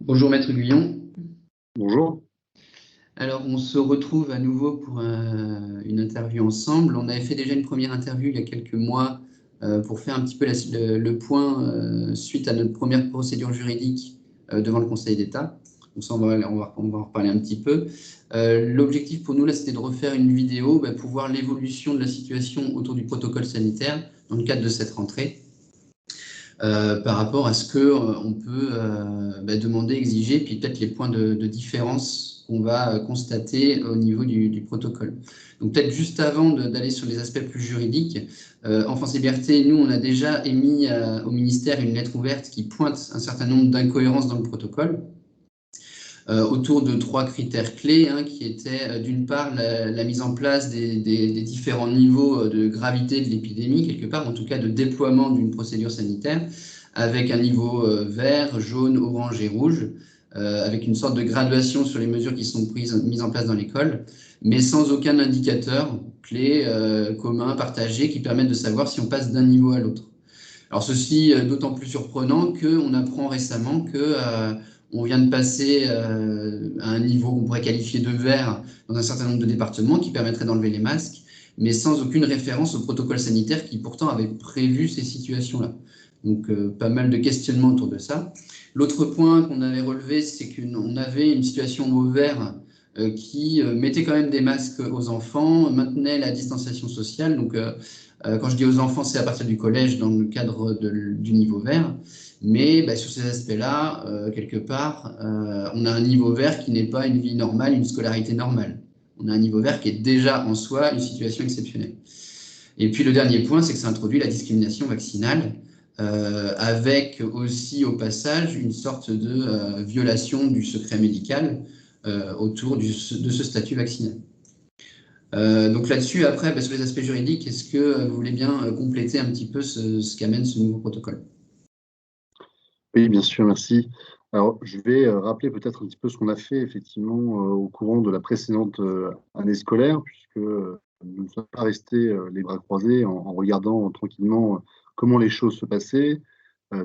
Bonjour Maître Guyon. Bonjour. Alors on se retrouve à nouveau pour une interview ensemble. On avait fait déjà une première interview il y a quelques mois pour faire un petit peu le point suite à notre première procédure juridique devant le Conseil d'État. Donc ça, on va en reparler un petit peu. L'objectif pour nous là, c'était de refaire une vidéo pour voir l'évolution de la situation autour du protocole sanitaire dans le cadre de cette rentrée. Par rapport à ce qu'on peut demander, exiger, puis peut-être les points de différence qu'on va constater au niveau du protocole. Donc peut-être juste avant d'aller sur les aspects plus juridiques, Enfance et Liberté, nous, on a déjà émis au ministère une lettre ouverte qui pointe un certain nombre d'incohérences dans le protocole. Autour de 3 critères clés, qui étaient d'une part la mise en place des différents niveaux de gravité de l'épidémie, quelque part, en tout cas de déploiement d'une procédure sanitaire, avec un niveau vert, jaune, orange et rouge, avec une sorte de graduation sur les mesures qui sont mises en place dans l'école, mais sans aucun indicateur clé commun, partagé, qui permette de savoir si on passe d'un niveau à l'autre. Alors ceci d'autant plus surprenant qu'on apprend récemment que on vient de passer à un niveau qu'on pourrait qualifier de vert dans un certain nombre de départements qui permettrait d'enlever les masques, mais sans aucune référence au protocole sanitaire qui pourtant avait prévu ces situations-là. Donc pas mal de questionnements autour de ça. L'autre point qu'on avait relevé, c'est qu'on avait une situation au vert qui mettait quand même des masques aux enfants, maintenait la distanciation sociale. Donc quand je dis aux enfants, c'est à partir du collège dans le cadre du niveau vert. Mais sur ces aspects-là, quelque part, on a un niveau vert qui n'est pas une vie normale, une scolarité normale. On a un niveau vert qui est déjà en soi une situation exceptionnelle. Et puis le dernier point, c'est que ça introduit la discrimination vaccinale, avec aussi au passage une sorte de violation du secret médical autour de ce statut vaccinal. Donc là-dessus, après, sur les aspects juridiques, est-ce que vous voulez bien compléter un petit peu ce qu'amène ce nouveau protocole? Oui, bien sûr, merci. Alors, je vais rappeler peut-être un petit peu ce qu'on a fait effectivement au courant de la précédente année scolaire, puisque nous ne sommes pas restés les bras croisés en regardant tranquillement comment les choses se passaient.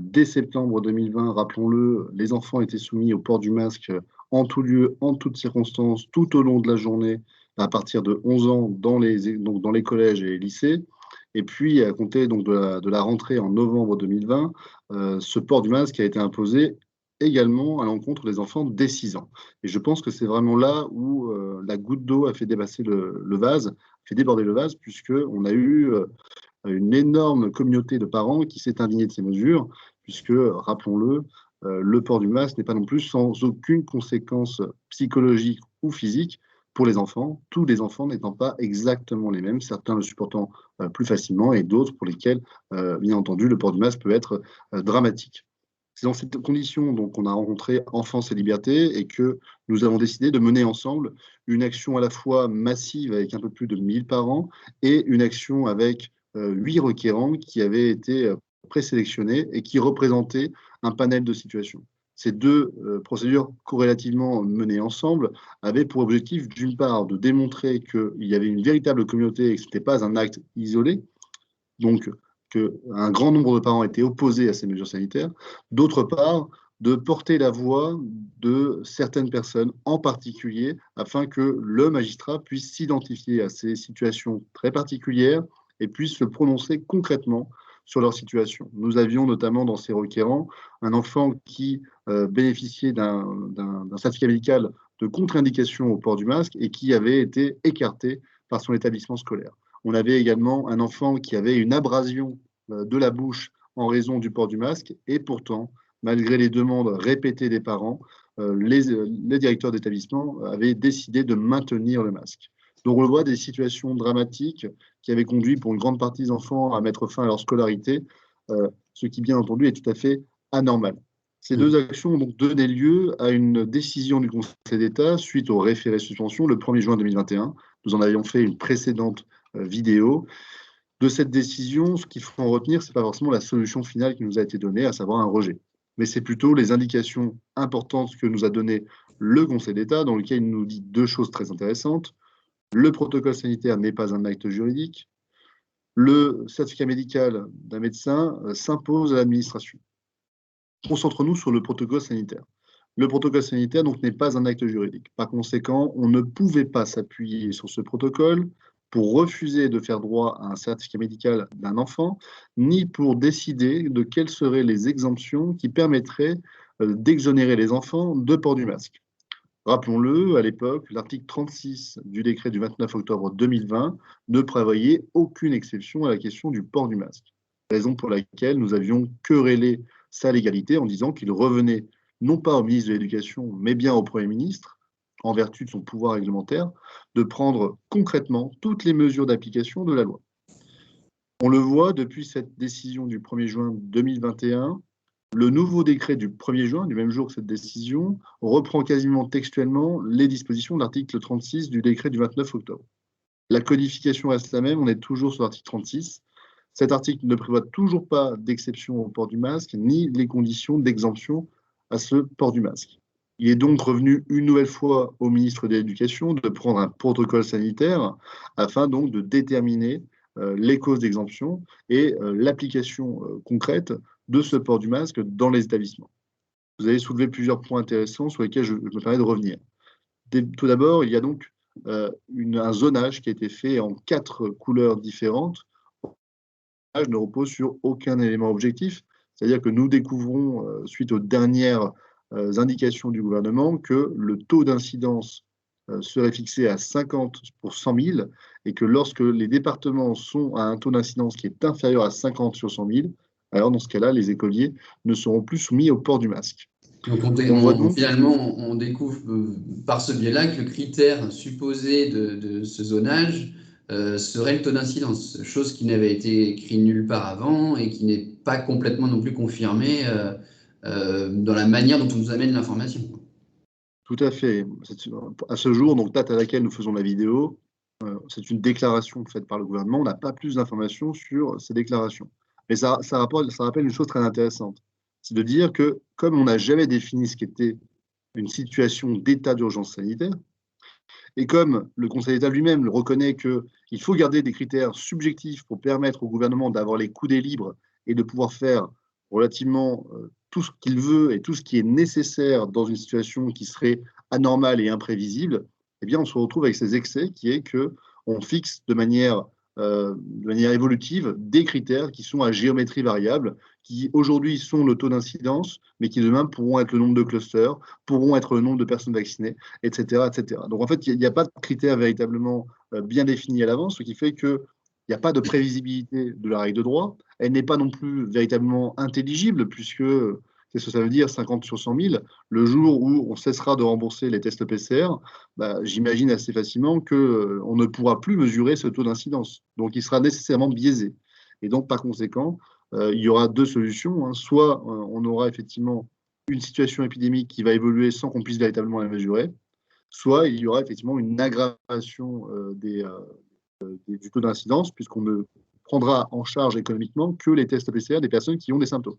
Dès septembre 2020, rappelons-le, les enfants étaient soumis au port du masque en tout lieu, en toutes circonstances, tout au long de la journée, à partir de 11 ans donc dans les collèges et les lycées. Et puis, à compter donc de la rentrée en novembre 2020, ce port du masque a été imposé également à l'encontre des enfants dès 6 ans. Et je pense que c'est vraiment là où la goutte d'eau a fait dépasser le vase, fait déborder le vase, puisqu'on a eu une énorme communauté de parents qui s'est indignée de ces mesures, puisque, rappelons-le, le port du masque n'est pas non plus sans aucune conséquence psychologique ou physique pour les enfants, tous les enfants n'étant pas exactement les mêmes, certains le supportant plus facilement et d'autres pour lesquels, bien entendu, le port du masque peut être dramatique. C'est dans cette condition donc qu'on a rencontré Enfance et Liberté et que nous avons décidé de mener ensemble une action à la fois massive avec un peu plus de 1000 parents et une action avec 8 requérants qui avaient été présélectionnés et qui représentaient un panel de situations. Ces deux procédures corrélativement menées ensemble avaient pour objectif, d'une part, de démontrer qu'il y avait une véritable communauté et que ce n'était pas un acte isolé, donc qu'un grand nombre de parents étaient opposés à ces mesures sanitaires, d'autre part, de porter la voix de certaines personnes en particulier afin que le magistrat puisse s'identifier à ces situations très particulières et puisse se prononcer concrètement sur leur situation. Nous avions notamment dans ces requérants un enfant qui bénéficiait d'un certificat médical de contre-indication au port du masque et qui avait été écarté par son établissement scolaire. On avait également un enfant qui avait une abrasion de la bouche en raison du port du masque et pourtant, malgré les demandes répétées des parents, les directeurs d'établissement avaient décidé de maintenir le masque. Donc on voit des situations dramatiques qui avaient conduit pour une grande partie des enfants à mettre fin à leur scolarité, ce qui bien entendu est tout à fait anormal. Ces deux actions ont donc donné lieu à une décision du Conseil d'État suite au référé suspension le 1er juin 2021. Nous en avions fait une précédente vidéo. De cette décision, ce qu'il faut en retenir, ce n'est pas forcément la solution finale qui nous a été donnée, à savoir un rejet. Mais c'est plutôt les indications importantes que nous a données le Conseil d'État, dans lequel il nous dit deux choses très intéressantes. Le protocole sanitaire n'est pas un acte juridique. Le certificat médical d'un médecin s'impose à l'administration. Concentrons-nous sur le protocole sanitaire. Le protocole sanitaire donc n'est pas un acte juridique. Par conséquent, on ne pouvait pas s'appuyer sur ce protocole pour refuser de faire droit à un certificat médical d'un enfant, ni pour décider de quelles seraient les exemptions qui permettraient d'exonérer les enfants de port du masque. Rappelons-le, à l'époque, l'article 36 du décret du 29 octobre 2020 ne prévoyait aucune exception à la question du port du masque. Raison pour laquelle nous avions querellé sa légalité en disant qu'il revenait non pas au ministre de l'Éducation, mais bien au Premier ministre, en vertu de son pouvoir réglementaire, de prendre concrètement toutes les mesures d'application de la loi. On le voit depuis cette décision du 1er juin 2021, le nouveau décret du 1er juin, du même jour que cette décision, reprend quasiment textuellement les dispositions de l'article 36 du décret du 29 octobre. La codification reste la même, on est toujours sur l'article 36. Cet article ne prévoit toujours pas d'exception au port du masque, ni les conditions d'exemption à ce port du masque. Il est donc revenu une nouvelle fois au ministre de l'Éducation de prendre un protocole sanitaire afin donc de déterminer les causes d'exemption et l'application concrète de ce port du masque dans les établissements. Vous avez soulevé plusieurs points intéressants sur lesquels je me permets de revenir. Tout d'abord, il y a donc un zonage qui a été fait en 4 couleurs différentes. Le zonage ne repose sur aucun élément objectif, c'est-à-dire que nous découvrons, suite aux dernières indications du gouvernement, que le taux d'incidence serait fixé à 50 pour 100 000 et que lorsque les départements sont à un taux d'incidence qui est inférieur à 50 sur 100 000, alors dans ce cas-là, les écoliers ne seront plus soumis au port du masque. Donc, finalement, on découvre par ce biais-là que le critère supposé de ce zonage serait le taux d'incidence, chose qui n'avait été écrit nulle part avant et qui n'est pas complètement non plus confirmée dans la manière dont on nous amène l'information. Tout à fait. À ce jour, donc date à laquelle nous faisons la vidéo, c'est une déclaration faite par le gouvernement. On n'a pas plus d'informations sur ces déclarations. Mais ça rappelle une chose très intéressante. C'est de dire que, comme on n'a jamais défini ce qu'était une situation d'état d'urgence sanitaire, et comme le Conseil d'État lui-même le reconnaît qu'il faut garder des critères subjectifs pour permettre au gouvernement d'avoir les coudées libres et de pouvoir faire relativement tout ce qu'il veut et tout ce qui est nécessaire dans une situation qui serait anormale et imprévisible, eh bien, on se retrouve avec ces excès qui est qu'on fixe de manière évolutive des critères qui sont à géométrie variable, qui aujourd'hui sont le taux d'incidence, mais qui demain pourront être le nombre de clusters, pourront être le nombre de personnes vaccinées, etc. etc. Donc en fait, il n'y a pas de critères véritablement bien définis à l'avance, ce qui fait qu'il n'y a pas de prévisibilité de la règle de droit. Elle n'est pas non plus véritablement intelligible, puisque qu'est-ce que ça veut dire 50 sur 100 000? Le jour où on cessera de rembourser les tests PCR, j'imagine assez facilement qu'on ne pourra plus mesurer ce taux d'incidence. Donc, il sera nécessairement biaisé. Et donc, par conséquent, il y aura deux solutions. Hein. Soit on aura effectivement une situation épidémique qui va évoluer sans qu'on puisse véritablement la mesurer, soit il y aura effectivement une aggravation du taux d'incidence, puisqu'on ne prendra en charge économiquement que les tests PCR des personnes qui ont des symptômes.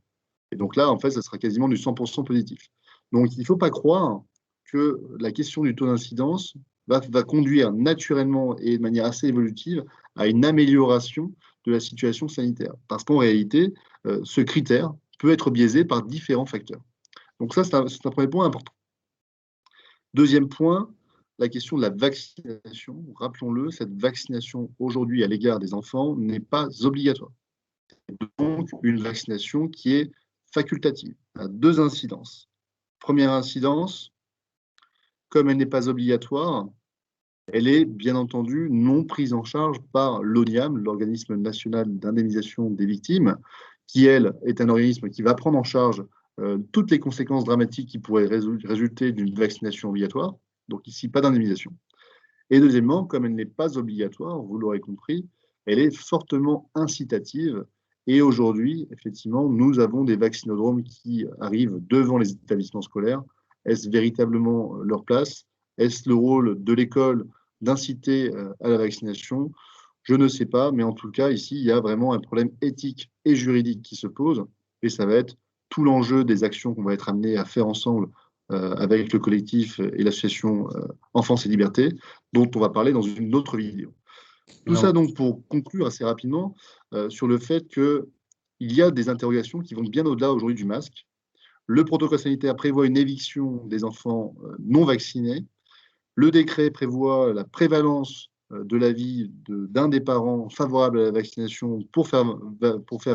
Et donc là, en fait, ça sera quasiment du 100% positif. Donc, il ne faut pas croire que la question du taux d'incidence va conduire naturellement et de manière assez évolutive à une amélioration de la situation sanitaire. Parce qu'en réalité, ce critère peut être biaisé par différents facteurs. Donc ça, c'est un premier point important. Deuxième point, la question de la vaccination. Rappelons-le, cette vaccination aujourd'hui à l'égard des enfants n'est pas obligatoire. Donc, une vaccination qui est facultative, à deux incidences. Première incidence, comme elle n'est pas obligatoire, elle est bien entendu non prise en charge par l'ONIAM, l'Organisme national d'indemnisation des victimes, qui, elle, est un organisme qui va prendre en charge toutes les conséquences dramatiques qui pourraient résulter d'une vaccination obligatoire. Donc ici, pas d'indemnisation. Et deuxièmement, comme elle n'est pas obligatoire, vous l'aurez compris, elle est fortement incitative. Et aujourd'hui, effectivement, nous avons des vaccinodromes qui arrivent devant les établissements scolaires. Est-ce véritablement leur place? Est-ce le rôle de l'école d'inciter à la vaccination? Je ne sais pas, mais en tout cas, ici, il y a vraiment un problème éthique et juridique qui se pose. Et ça va être tout l'enjeu des actions qu'on va être amenés à faire ensemble avec le collectif et l'association Enfance et Liberté, dont on va parler dans une autre vidéo. Tout ça donc pour conclure assez rapidement sur le fait qu'il y a des interrogations qui vont bien au-delà aujourd'hui du masque. Le protocole sanitaire prévoit une éviction des enfants non vaccinés. Le décret prévoit la prévalence de l'avis d'un des parents favorable à la vaccination pour faire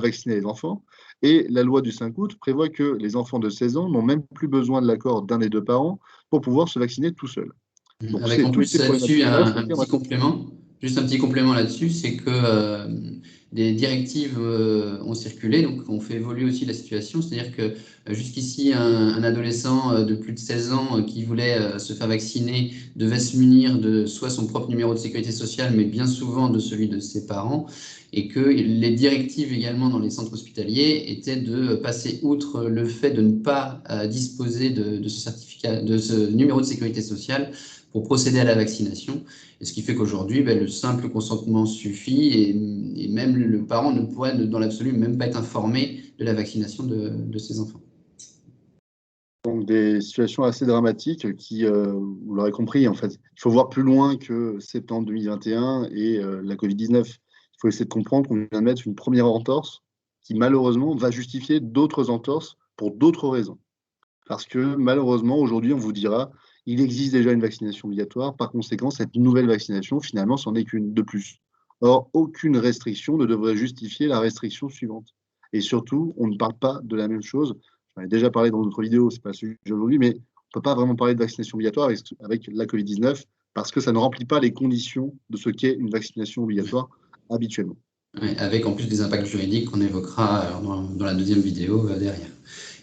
vacciner les enfants. Et la loi du 5 août prévoit que les enfants de 16 ans n'ont même plus besoin de l'accord d'un des deux parents pour pouvoir se vacciner tout seul. Donc, avec en plus là-dessus un petit complément, juste un petit complément là-dessus, c'est que des directives ont circulé, donc on fait évoluer aussi la situation, c'est-à-dire que jusqu'ici, un adolescent de plus de 16 ans qui voulait se faire vacciner devait se munir de soit son propre numéro de sécurité sociale, mais bien souvent de celui de ses parents, et que les directives également dans les centres hospitaliers étaient de passer outre le fait de ne pas disposer de ce certificat, de ce numéro de sécurité sociale pour procéder à la vaccination. Et ce qui fait qu'aujourd'hui, le simple consentement suffit et même le parent ne pourrait, dans l'absolu, même pas être informé de la vaccination de ses enfants. Donc des situations assez dramatiques qui, vous l'aurez compris, en fait, il faut voir plus loin que septembre 2021 et la Covid-19. Il faut essayer de comprendre qu'on vient de mettre une première entorse qui, malheureusement, va justifier d'autres entorses pour d'autres raisons. Parce que, malheureusement, aujourd'hui, on vous dira, il existe déjà une vaccination obligatoire. Par conséquent, cette nouvelle vaccination, finalement, c'en est qu'une de plus. Or, aucune restriction ne devrait justifier la restriction suivante. Et surtout, on ne parle pas de la même chose. J'en ai déjà parlé dans d'autres vidéos, ce n'est pas le sujet aujourd'hui, mais on ne peut pas vraiment parler de vaccination obligatoire avec la Covid-19 parce que ça ne remplit pas les conditions de ce qu'est une vaccination obligatoire habituellement. Ouais, avec en plus des impacts juridiques qu'on évoquera dans la deuxième vidéo derrière.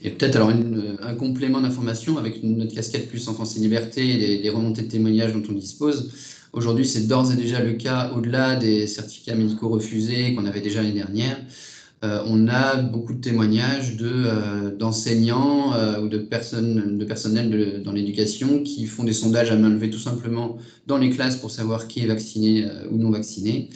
Et peut-être alors un complément d'information avec notre casquette plus enfance et liberté et les remontées de témoignages dont on dispose. Aujourd'hui, c'est d'ores et déjà le cas, au-delà des certificats médicaux refusés qu'on avait déjà l'année dernière. On a beaucoup de témoignages d'enseignants ou de personnel dans l'éducation qui font des sondages à main levée tout simplement dans les classes pour savoir qui est vacciné ou non vacciné.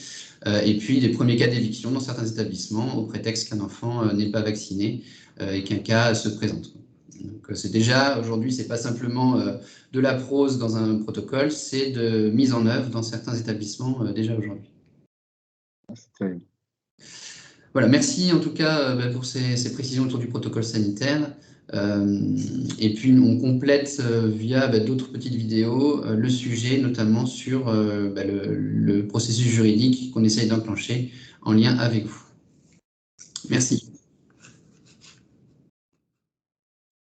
Et puis des premiers cas d'éviction dans certains établissements au prétexte qu'un enfant n'est pas vacciné et qu'un cas se présente. Donc c'est déjà, aujourd'hui, ce n'est pas simplement de la prose dans un protocole, c'est de mise en œuvre dans certains établissements déjà aujourd'hui. C'est terrible. Voilà, merci en tout cas pour ces précisions autour du protocole sanitaire. Et puis on complète via d'autres petites vidéos le sujet, notamment sur le processus juridique qu'on essaye d'enclencher en lien avec vous. Merci.